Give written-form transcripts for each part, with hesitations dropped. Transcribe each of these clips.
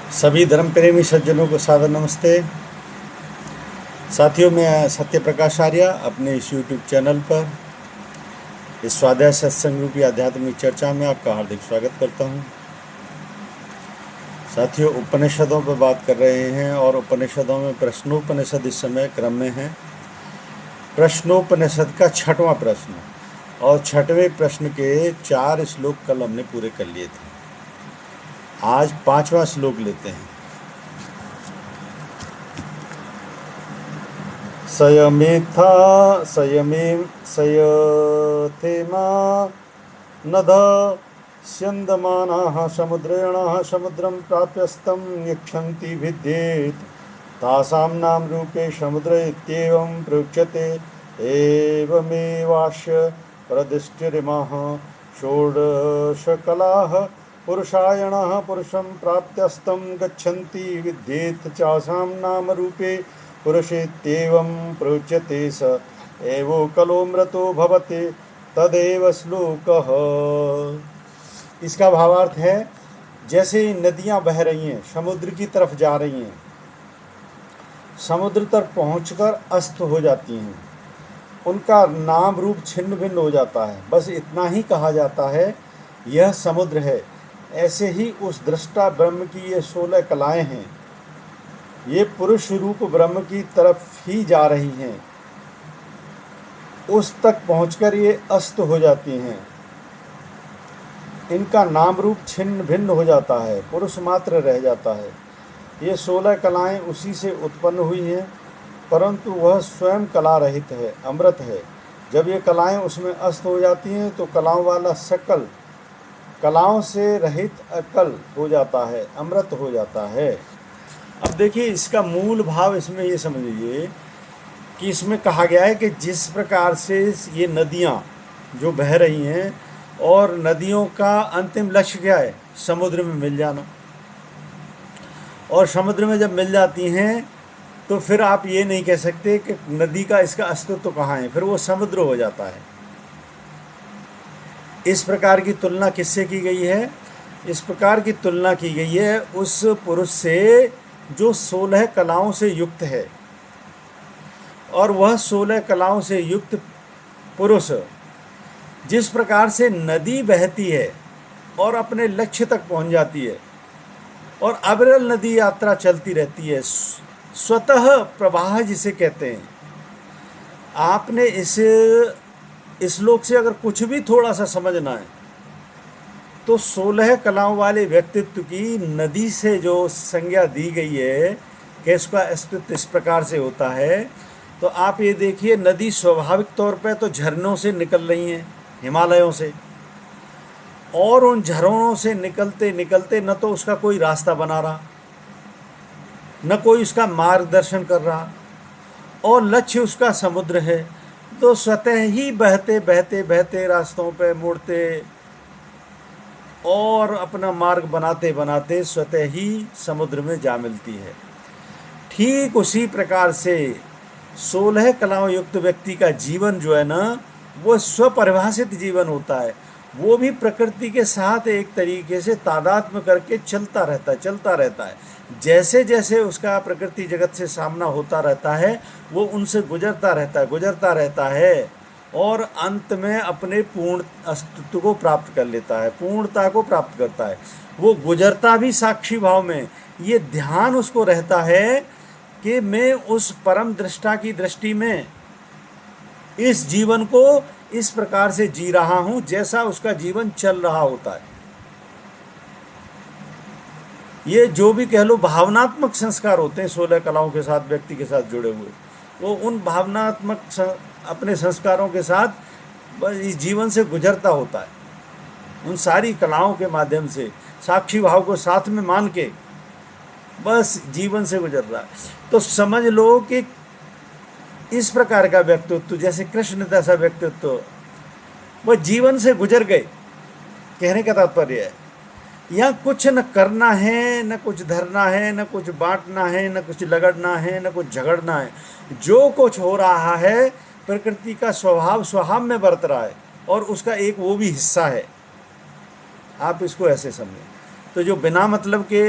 सभी धर्म प्रेमी सज्जनों को सादर नमस्ते। साथियों, मैं सत्य प्रकाश आर्य अपने इस यूट्यूब चैनल पर इस स्वाध्याय सत्संग रूपी आध्यात्मिक चर्चा में आपका हार्दिक स्वागत करता हूं। साथियों, उपनिषदों पर बात कर रहे हैं और उपनिषदों में प्रश्नोपनिषद इस समय क्रम में है। प्रश्नोपनिषद का 6वां प्रश्न और 6वें प्रश्न के 4 श्लोक कल हमने पूरे कर लिए थे। आज 5वां श्लोक लेते हैं। सयमेथा सयथेमा नद स्यन्दमानाः समुद्रेणाः समुद्रं प्राप्यस्तं यक्षन्ति विद्येत् तासां नाम रूपे समुद्र इत्येवं प्रयुज्यते। एवमेवास्य प्रदिष्टिरिमाः षोडशकलाः पुरुषायणाः पुरुषं प्राप्त्यस्तं गच्छन्ति विद्येत् चासां नाम रूपे पुरुषेत्येवं प्रयुज्यते। स एवो कलोमृतो भवति तदेव श्लोकः। इसका भावार्थ है, जैसे नदियां बह रही हैं, समुद्र की तरफ जा रही हैं, समुद्र तक पहुंचकर अस्त हो जाती हैं, उनका नाम रूप छिन्न भिन्न हो जाता है, बस इतना ही कहा जाता है यह समुद्र है। ऐसे ही उस दृष्टा ब्रह्म की ये 16 कलाएं हैं, ये पुरुष रूप ब्रह्म की तरफ ही जा रही हैं, उस तक पहुंचकर ये अस्त हो जाती हैं, इनका नाम रूप छिन्न भिन्न हो जाता है, पुरुष मात्र रह जाता है। ये 16 कलाएं उसी से उत्पन्न हुई हैं, परंतु वह स्वयं कला रहित है, अमृत है। जब ये कलाएं उसमें अस्त हो जाती हैं तो कलाओं वाला सकल कलाओं से रहित अकल हो जाता है, अमृत हो जाता है। अब देखिए, इसका मूल भाव इसमें ये समझिए कि इसमें कहा गया है कि जिस प्रकार से ये नदियाँ जो बह रही हैं, और नदियों का अंतिम लक्ष्य क्या है? समुद्र में मिल जाना। और समुद्र में जब मिल जाती हैं तो फिर आप ये नहीं कह सकते कि नदी का इसका अस्तित्व कहाँ है, फिर वो समुद्र हो जाता है। इस प्रकार की तुलना किससे की गई है? इस प्रकार की तुलना की गई है उस पुरुष से जो 16 कलाओं से युक्त है। और वह 16 कलाओं से युक्त पुरुष जिस प्रकार से नदी बहती है और अपने लक्ष्य तक पहुंच जाती है, और अविरल नदी यात्रा चलती रहती है, स्वतः प्रवाह जिसे कहते हैं। आपने इस श्लोक से अगर कुछ भी थोड़ा सा समझना है तो 16 कलाओं वाले व्यक्तित्व की नदी से जो संज्ञा दी गई है कि इसका अस्तित्व इस प्रकार से होता है, तो आप ये देखिए, नदी स्वाभाविक तौर पे तो झरनों से निकल रही हैं, हिमालयों से, और उन झरनों से निकलते निकलते न तो उसका कोई रास्ता बना रहा, न कोई उसका मार्गदर्शन कर रहा, और लक्ष्य उसका समुद्र है। तो स्वतः ही बहते बहते बहते रास्तों पे मुड़ते और अपना मार्ग बनाते बनाते स्वतः ही समुद्र में जा मिलती है। ठीक उसी प्रकार से 16 कलाओं युक्त व्यक्ति का जीवन जो है ना, वो स्वपरिभाषित जीवन होता है। वो भी प्रकृति के साथ एक तरीके से तादात्म्य करके चलता रहता है। जैसे जैसे उसका प्रकृति जगत से सामना होता रहता है, वो उनसे गुजरता रहता है और अंत में अपने पूर्ण अस्तित्व को प्राप्त कर लेता है, पूर्णता को प्राप्त करता है। वो गुजरता भी साक्षी भाव में, ये ध्यान उसको रहता है कि मैं उस परम दृष्टा की दृष्टि में इस जीवन को इस प्रकार से जी रहा हूं जैसा उसका जीवन चल रहा होता है। ये जो भी कह लो भावनात्मक संस्कार होते हैं 16 कलाओं के साथ व्यक्ति के साथ जुड़े हुए, वो उन भावनात्मक अपने संस्कारों के साथ बस इस जीवन से गुजरता होता है। उन सारी कलाओं के माध्यम से साक्षी भाव को साथ में मान के बस जीवन से गुजर रहा है। तो समझ लो कि इस प्रकार का व्यक्तित्व, जैसे कृष्ण जैसा व्यक्तित्व, वह जीवन से गुजर गए। कहने का तात्पर्य है, यहाँ कुछ न करना है, न कुछ धरना है, न कुछ बांटना है, न कुछ लगड़ना है, न कुछ झगड़ना है। जो कुछ हो रहा है प्रकृति का स्वभाव में बरत रहा है, और उसका एक वो भी हिस्सा है। आप इसको ऐसे समझें। तो जो बिना मतलब के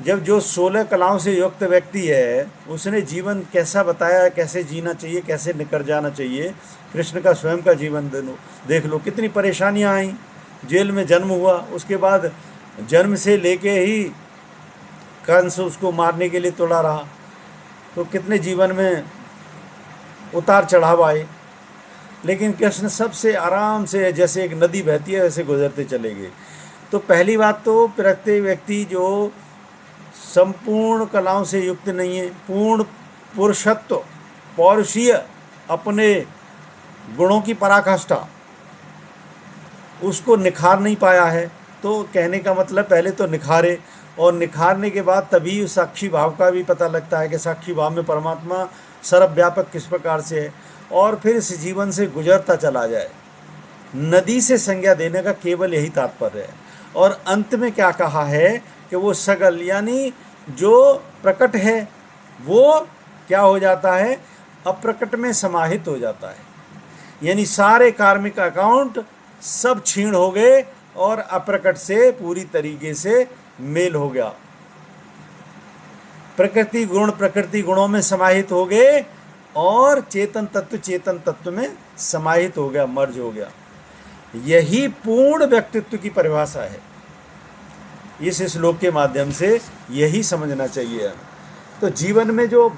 जब जो 16 कलाओं से युक्त व्यक्ति है, उसने जीवन कैसा बताया, कैसे जीना चाहिए, कैसे निकल जाना चाहिए। कृष्ण का स्वयं का जीवन देख लो, कितनी परेशानियां आई। जेल में जन्म हुआ, उसके बाद जन्म से लेके ही कंस उसको मारने के लिए तुला रहा, तो कितने जीवन में उतार चढ़ाव आए। लेकिन कृष्ण सबसे आराम से, जैसे एक नदी बहती है वैसे गुजरते चले गए। तो पहली बात तो प्रत्येक व्यक्ति जो संपूर्ण कलाओं से युक्त नहीं है, पूर्ण पुरुषत्व, पौरुषीय, अपने गुणों की पराकाष्ठा, उसको निखार नहीं पाया है। तो कहने का मतलब पहले तो निखारे, और निखारने के बाद तभी उस साक्षी भाव का भी पता लगता है कि साक्षी भाव में परमात्मा सर्वव्यापक किस प्रकार से है, और फिर इस जीवन से गुजरता चला जाए। नदी से संज्ञा देने का केवल यही तात्पर्य है। और अंत में क्या कहा है कि वो सगल, यानी जो प्रकट है वो क्या हो जाता है, अप्रकट में समाहित हो जाता है। यानी सारे कार्मिक अकाउंट सब क्षीण हो गए और अप्रकट से पूरी तरीके से मेल हो गया। प्रकृति गुणों में समाहित हो गए और चेतन तत्व में समाहित हो गया, मर्ज हो गया। यही पूर्ण व्यक्तित्व की परिभाषा है। इस श्लोक के माध्यम से यही समझना चाहिए। तो जीवन में जो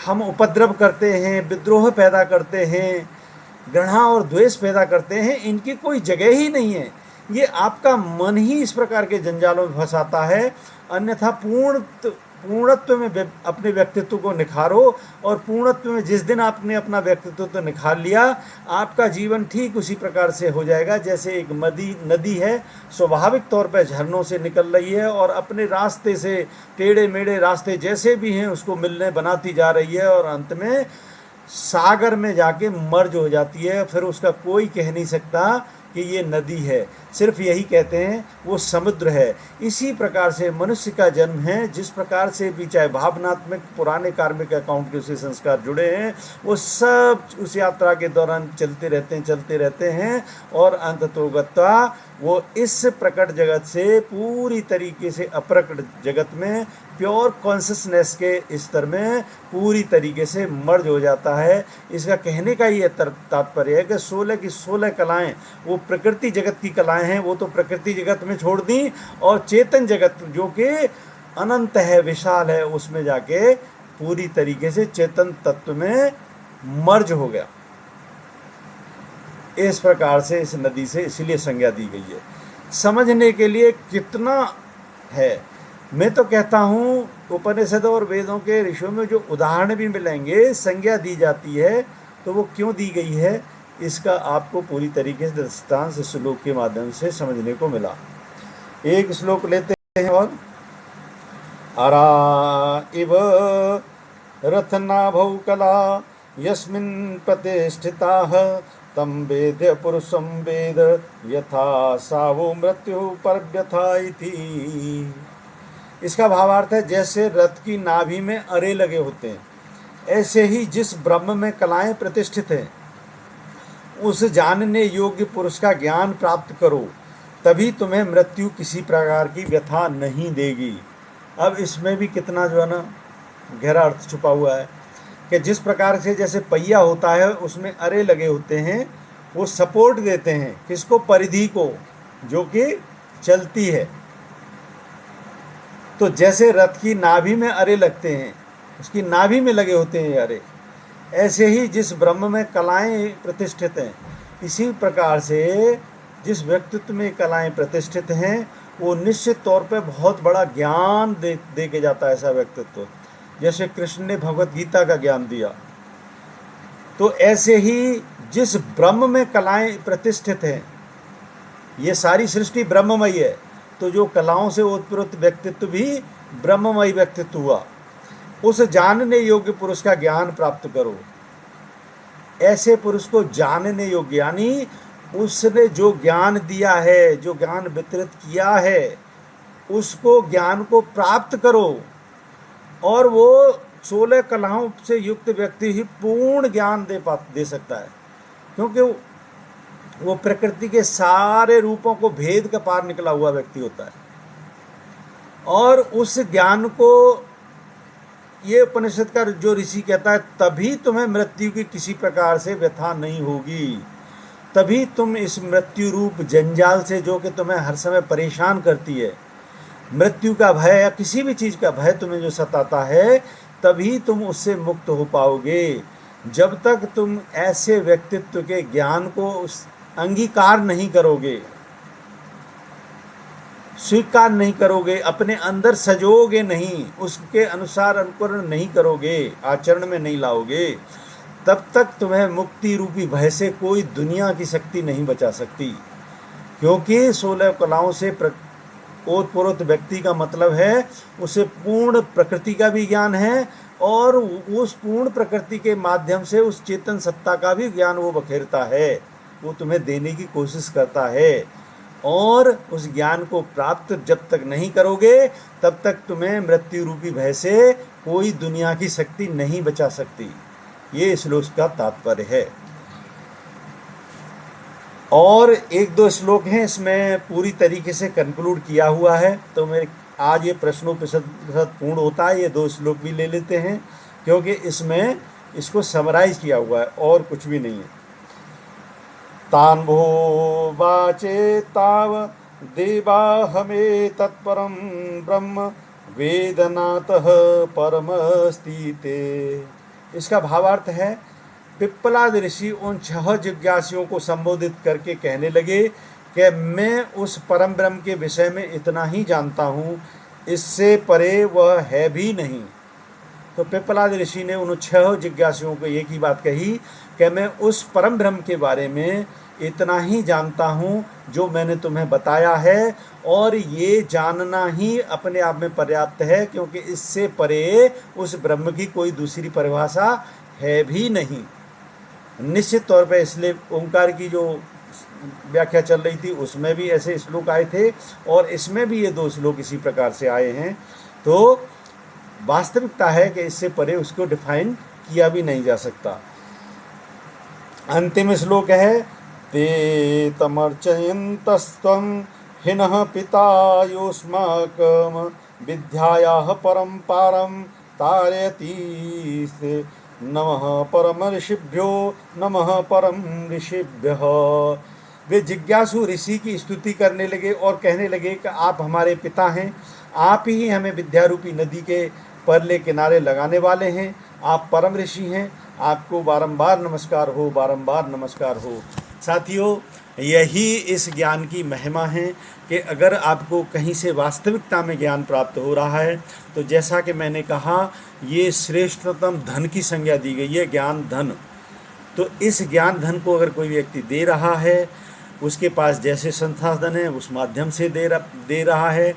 हम उपद्रव करते हैं, विद्रोह पैदा करते हैं, घृणा और द्वेष पैदा करते हैं, इनकी कोई जगह ही नहीं है। ये आपका मन ही इस प्रकार के जंजालों में फंसाता है। अन्यथा पूर्णत्व में अपने व्यक्तित्व को निखारो, और पूर्णत्व में जिस दिन आपने अपना व्यक्तित्व तो निखार लिया, आपका जीवन ठीक उसी प्रकार से हो जाएगा जैसे एक नदी है, स्वाभाविक तौर पर झरनों से निकल रही है और अपने रास्ते से, टेढ़े मेढ़े रास्ते जैसे भी हैं उसको मिलने बनाती जा रही है, और अंत में सागर में जाके मर्ज हो जाती है। फिर उसका कोई कह नहीं सकता कि ये नदी है, सिर्फ यही कहते हैं वो समुद्र है। इसी प्रकार से मनुष्य का जन्म है। जिस प्रकार से भी चाहे भावनात्मक पुराने कार्मिक अकाउंट के उसे संस्कार जुड़े हैं, वो सब उस यात्रा के दौरान चलते रहते हैं और अंततोगत्वा वो इस प्रकट जगत से पूरी तरीके से अप्रकट जगत में प्योर कॉन्शसनेस के स्तर में पूरी तरीके से मर्ज हो जाता है। इसका कहने का ये तात्पर्य है कि 16 की 16 कलाएं वो प्रकृति जगत की कलाएं हैं, वो तो प्रकृति जगत में छोड़ दी, और चेतन जगत जो कि अनंत है, विशाल है, उसमें जाके पूरी तरीके से चेतन तत्व में मर्ज हो गया। इस प्रकार से इस नदी से इसलिए संज्ञा दी गई है। समझने के लिए कितना है। मैं तो कहता हूँ उपनिषदों और वेदों के ऋषियों में जो उदाहरण भी मिलेंगे, संज्ञा दी जाती है, तो वो क्यों दी गई है, इसका आपको पूरी तरीके से दृष्टांत श्लोक के माध्यम से समझने को मिला। एक श्लोक लेते हैं और अरा इव रथनाभौ कला यस्मिन् प्रतिष्ठिताः तम वेद्य पुरुषम वेद यथा सावो मृत्यु पर व्यथा इति। इसका भावार्थ है, जैसे रथ की नाभि में अरे लगे होते हैं, ऐसे ही जिस ब्रह्म में कलाएं प्रतिष्ठित हैं, उस जानने योग्य पुरुष का ज्ञान प्राप्त करो, तभी तुम्हें मृत्यु किसी प्रकार की व्यथा नहीं देगी। अब इसमें भी कितना जो है ना गहरा अर्थ छुपा हुआ है कि जिस प्रकार से जैसे पहिया होता है उसमें अरे लगे होते हैं, वो सपोर्ट देते हैं किसको, परिधि को, जो कि चलती है। तो जैसे रथ की नाभि में अरे लगते हैं, उसकी नाभि में लगे होते हैं अरे, ऐसे ही जिस ब्रह्म में कलाएं प्रतिष्ठित हैं, इसी प्रकार से जिस व्यक्तित्व में कलाएं प्रतिष्ठित हैं, वो निश्चित तौर पे बहुत बड़ा ज्ञान दे के जाता है ऐसा व्यक्तित्व। जैसे कृष्ण ने भगवत गीता का ज्ञान दिया, तो ऐसे ही जिस ब्रह्म में कलाएं प्रतिष्ठित हैं, ये सारी सृष्टि ब्रह्ममयी है, तो जो कलाओं से उत्पन्न व्यक्तित्व भी ब्रह्ममयी व्यक्तित्व हुआ। उस जानने योग्य पुरुष का ज्ञान प्राप्त करो। ऐसे पुरुष को जानने योग्य, यानी उसने जो ज्ञान दिया है, जो ज्ञान वितरित किया है, उसको ज्ञान को प्राप्त करो। और वो 16 कलाओं से युक्त व्यक्ति ही पूर्ण ज्ञान दे सकता है, क्योंकि वो प्रकृति के सारे रूपों को भेद का पार निकला हुआ व्यक्ति होता है। और उस ज्ञान को ये उपनिषद का जो ऋषि कहता है, तभी तुम्हें मृत्यु की किसी प्रकार से व्यथा नहीं होगी, तभी तुम इस मृत्यु रूप जंजाल से, जो कि तुम्हें हर समय परेशान करती है, मृत्यु का भय या किसी भी चीज़ का भय तुम्हें जो सताता है, तभी तुम उससे मुक्त हो पाओगे। जब तक तुम ऐसे व्यक्तित्व के ज्ञान को अंगीकार नहीं करोगे, स्वीकार नहीं करोगे, अपने अंदर सजोगे नहीं, उसके अनुसार अनुकरण नहीं करोगे, आचरण में नहीं लाओगे, तब तक तुम्हें मुक्ति रूपी भय से कोई दुनिया की शक्ति नहीं बचा सकती। क्योंकि 16 कलाओं से ओतप्रोत व्यक्ति का मतलब है उसे पूर्ण प्रकृति का भी ज्ञान है, और उस पूर्ण प्रकृति के माध्यम से उस चेतन सत्ता का भी ज्ञान वो बखेरता है, वो तुम्हें देने की कोशिश करता है। और उस ज्ञान को प्राप्त जब तक नहीं करोगे, तब तक तुम्हें मृत्यु रूपी भय से कोई दुनिया की शक्ति नहीं बचा सकती। ये श्लोक का तात्पर्य है। और एक दो श्लोक हैं, इसमें पूरी तरीके से कंक्लूड किया हुआ है, तो मेरे आज ये प्रश्नोपनिषद पूर्ण होता है। ये 2 श्लोक भी ले लेते हैं, क्योंकि इसमें इसको समराइज किया हुआ है और कुछ भी नहीं है। तान भो वाचे ताव देवा हमें तत्परम ब्रह्म वेदनातः परमस्तिते। इसका भावार्थ है, पिप्पलाद ऋषि उन 6 जिज्ञासियों को संबोधित करके कहने लगे कि मैं उस परम ब्रह्म के विषय में इतना ही जानता हूँ, इससे परे वह है भी नहीं। तो पिप्पलाद ऋषि ने उन 6 जिज्ञासियों को एक ही बात कही कि मैं उस परम ब्रह्म के बारे में इतना ही जानता हूँ जो मैंने तुम्हें बताया है, और ये जानना ही अपने आप में पर्याप्त है, क्योंकि इससे परे उस ब्रह्म की कोई दूसरी परिभाषा है भी नहीं। निश्चित तौर पे इसलिए ओंकार की जो व्याख्या चल रही थी उसमें भी ऐसे श्लोक आए थे, और इसमें भी ये 2 श्लोक इसी प्रकार से आए हैं। तो वास्तविकता है कि इससे परे उसको डिफाइन किया भी नहीं जा सकता। अंतिम श्लोक है, ते तमर्चयन्तस्त्वं हिनः पिता योऽस्माकं विद्यायाः परं पारं तारयति। नमः परम ऋषिभ्यो नमः परम ऋषिभ्यः। वे जिज्ञासु ऋषि की स्तुति करने लगे और कहने लगे कि आप हमारे पिता हैं, आप ही हमें विद्यारूपी नदी के परले किनारे लगाने वाले हैं, आप परम ऋषि हैं, आपको बारंबार नमस्कार हो, बारंबार नमस्कार हो। साथियों, यही इस ज्ञान की महिमा है कि अगर आपको कहीं से वास्तविकता में ज्ञान प्राप्त हो रहा है, तो जैसा कि मैंने कहा, ये श्रेष्ठतम धन की संज्ञा दी गई है, ज्ञान धन। तो इस ज्ञान धन को अगर कोई व्यक्ति दे रहा है, उसके पास जैसे संसाधन है उस माध्यम से दे रहा है।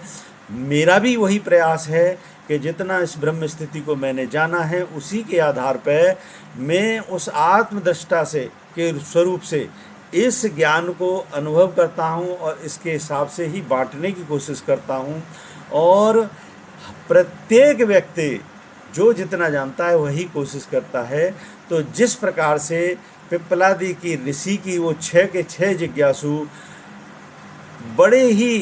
मेरा भी वही प्रयास है कि जितना इस ब्रह्म स्थिति को मैंने जाना है, उसी के आधार पर मैं उस आत्मदृष्टा से के स्वरूप से इस ज्ञान को अनुभव करता हूँ और इसके हिसाब से ही बांटने की कोशिश करता हूँ। और प्रत्येक व्यक्ति जो जितना जानता है वही कोशिश करता है। तो जिस प्रकार से पिप्पलादि की ऋषि की वो 6 के 6 जिज्ञासु बड़े ही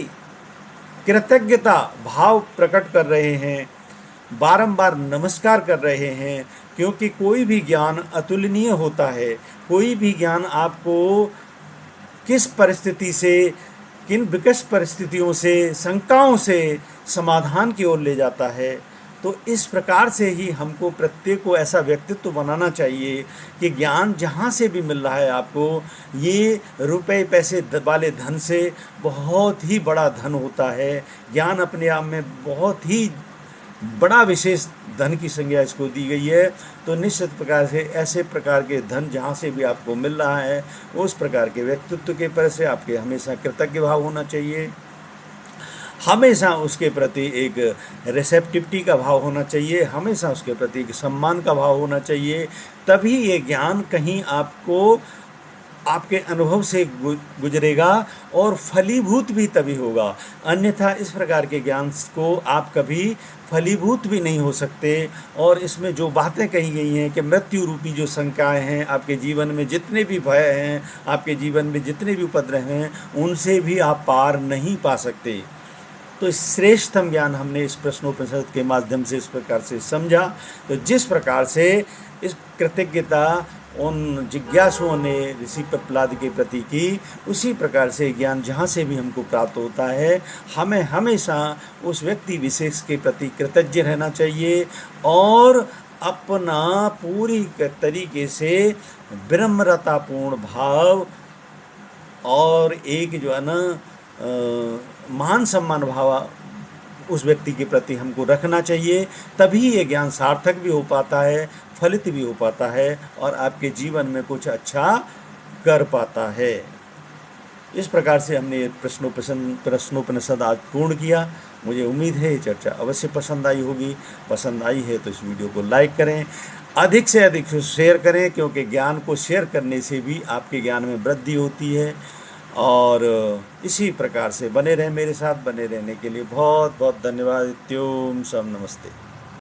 कृतज्ञता भाव प्रकट कर रहे हैं, बारंबार नमस्कार कर रहे हैं, क्योंकि कोई भी ज्ञान अतुलनीय होता है। कोई भी ज्ञान आपको किस परिस्थिति से, किन विकट परिस्थितियों से, शंकाओं से समाधान की ओर ले जाता है। तो इस प्रकार से ही हमको प्रत्येक को ऐसा व्यक्तित्व बनाना चाहिए कि ज्ञान जहाँ से भी मिल रहा है आपको, ये रुपए पैसे वाले धन से बहुत ही बड़ा धन होता है। ज्ञान अपने आप में बहुत ही बड़ा विशेष धन की संज्ञा इसको दी गई है। तो निश्चित प्रकार से ऐसे प्रकार के धन जहाँ से भी आपको मिल रहा है, उस प्रकार के व्यक्तित्व के पर से आपके हमेशा कृतज्ञ भाव होना चाहिए, हमेशा उसके प्रति एक रिसेप्टिविटी का भाव होना चाहिए, हमेशा उसके प्रति एक सम्मान का भाव होना चाहिए। तभी ये ज्ञान कहीं आपको आपके अनुभव से गुजरेगा और फलीभूत भी तभी होगा। अन्यथा इस प्रकार के ज्ञान को आप कभी फलीभूत भी नहीं हो सकते। और इसमें जो बातें कही गई हैं कि मृत्यु रूपी जो शंकाएं हैं, आपके जीवन में जितने भी भय हैं, आपके जीवन में जितने भी उपद्रव हैं, उनसे भी आप पार नहीं पा सकते। तो श्रेष्ठतम ज्ञान हमने इस प्रश्नोपनिषद के माध्यम से इस प्रकार से समझा। तो जिस प्रकार से इस कृतज्ञता उन जिज्ञासुओं ने ऋषि प्रहलाद के प्रति की, उसी प्रकार से ज्ञान जहाँ से भी हमको प्राप्त होता है, हमें हमेशा उस व्यक्ति विशेष के प्रति कृतज्ञ रहना चाहिए और अपना पूरी तरीके से विनम्रतापूर्ण भाव और एक जो है ना मान सम्मान भाव उस व्यक्ति के प्रति हमको रखना चाहिए। तभी ये ज्ञान सार्थक भी हो पाता है, फलित भी हो पाता है और आपके जीवन में कुछ अच्छा कर पाता है। इस प्रकार से हमने प्रश्नोपनिषद आज पूर्ण किया। मुझे उम्मीद है ये चर्चा अवश्य पसंद आई होगी। पसंद आई है तो इस वीडियो को लाइक करें, अधिक से अधिक शेयर करें, क्योंकि ज्ञान को शेयर करने से भी आपके ज्ञान में वृद्धि होती है। और इसी प्रकार से बने रहें मेरे साथ। बने रहने के लिए बहुत बहुत धन्यवाद। ओम सब नमस्ते।